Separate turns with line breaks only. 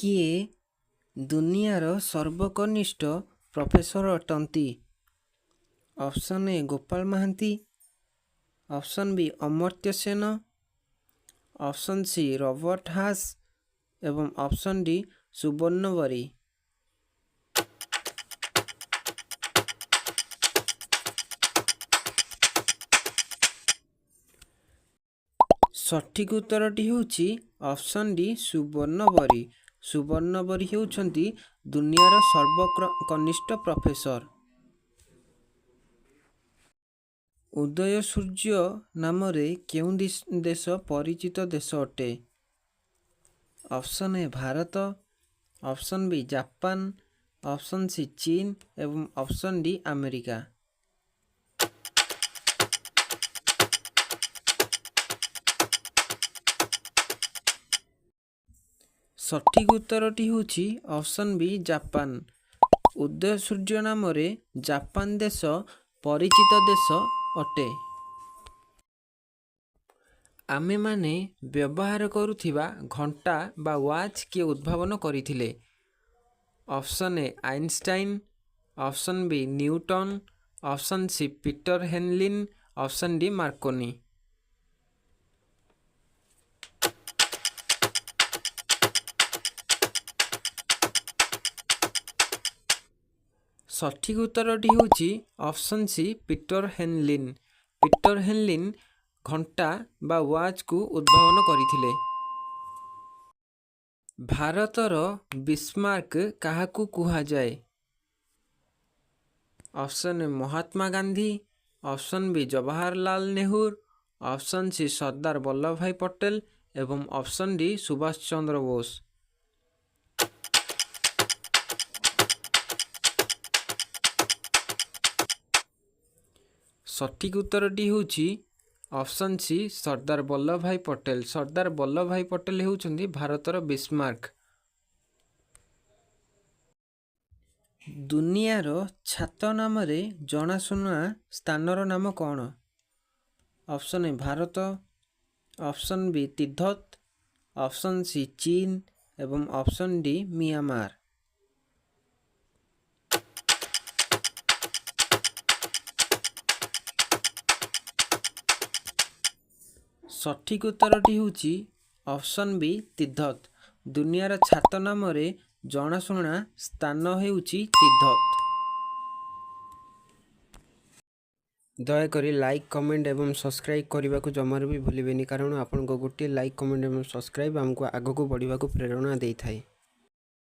କିଏ ଦୁନିଆର ସର୍ବକନିଷ୍ଠ ପ୍ରଫେସର ଅଟନ୍ତି? Option A Gopal Mohanty, option B Amartya Sen, option C Robert Haas ଏବଂ ଅପସନ୍ ଡି ସୁବର୍ଣ୍ଣ ବରୀ। ସଠିକ୍ ଉତ୍ତରଟି ହେଉଛି ଅପସନ୍ ଡି ସୁବର୍ଣ୍ଣ ବରୀ। ସୁବର୍ଣ୍ଣ ବରୀ ହେଉଛନ୍ତି ଦୁନିଆର ସର୍ବକନିଷ୍ଠ ପ୍ରଫେସର। ଉଦୟ ସୂର୍ଯ୍ୟ ନାମରେ କେଉଁ ଦେଶ ପରିଚିତ ଦେଶ ଅଟେ? Option A Bharat, option B Japan, option C ଚୀନ ଏବଂ ଅପସନ୍ ଡି ଆମେରିକା। ସଠିକ୍ ଉତ୍ତରଟି ହେଉଛି ଅପସନ୍ ବି ଜାପାନ। ଉଦୟ ସୂର୍ଯ୍ୟ ନାମରେ ଜାପାନ ଦେଶ ପରିଚିତ ଦେଶ ଅଟେ। ଆମେମାନେ ବ୍ୟବହାର କରୁଥିବା ଘଣ୍ଟା ବା ୱାଚ୍ କିଏ ଉଦ୍ଭାବନ କରିଥିଲେ? Option A Einstein, option B Newton, option C Peter Henlein, option D Marconi. ସଠିକ୍ ଉତ୍ତରଟି ହେଉଛି option C Peter Henlein. Peter Henlein ଘଣ୍ଟା ବା ୱାଚ୍କୁ ଉଦ୍ଭାବନ କରିଥିଲେ। ଭାରତର ବିସ୍ମାର୍କ କାହାକୁ କୁହାଯାଏ? Option A Mahatma Gandhi, option B Jawaharlal Nehru, option C Sardar Vallabhbhai Patel ଏବଂ ଅପସନ୍ ଡି ସୁଭାଷ ଚନ୍ଦ୍ର ବୋଷ। ସଠିକ୍ ଉତ୍ତରଟି ହେଉଛି option C Sardar Vallabhbhai Patel. Sardar Vallabhbhai Patel ହେଉଛନ୍ତି ଭାରତର ବିସ୍ମାର୍କ। ଦୁନିଆର ଛାତ ନାମରେ ଜଣାଶୁଣା ସ୍ଥାନର ନାମ କ'ଣ? Option A Bharat, option B Tibet, option C ଚୀନ ଏବଂ ଅପସନ୍ ଡି ମିଆଁମାର। ସଠିକ୍ ଉତ୍ତରଟି ହେଉଛି ଅପସନ୍ ବି ତିବ୍ବତ। ଦୁନିଆର ଛାତ ନାମରେ ଜଣାଶୁଣା ସ୍ଥାନ ହେଉଛି ତିବ୍ବତ। ଦୟାକରି ଲାଇକ୍, କମେଣ୍ଟ ଏବଂ ସବସ୍କ୍ରାଇବ୍ କରିବାକୁ ଜମାରୁ ବି ଭୁଲିବେନି, କାରଣ ଆପଣଙ୍କ ଗୋଟିଏ ଲାଇକ୍, କମେଣ୍ଟ ଏବଂ ସବସ୍କ୍ରାଇବ୍ ଆମକୁ ଆଗକୁ ବଢ଼ିବାକୁ ପ୍ରେରଣା ଦେଇଥାଏ।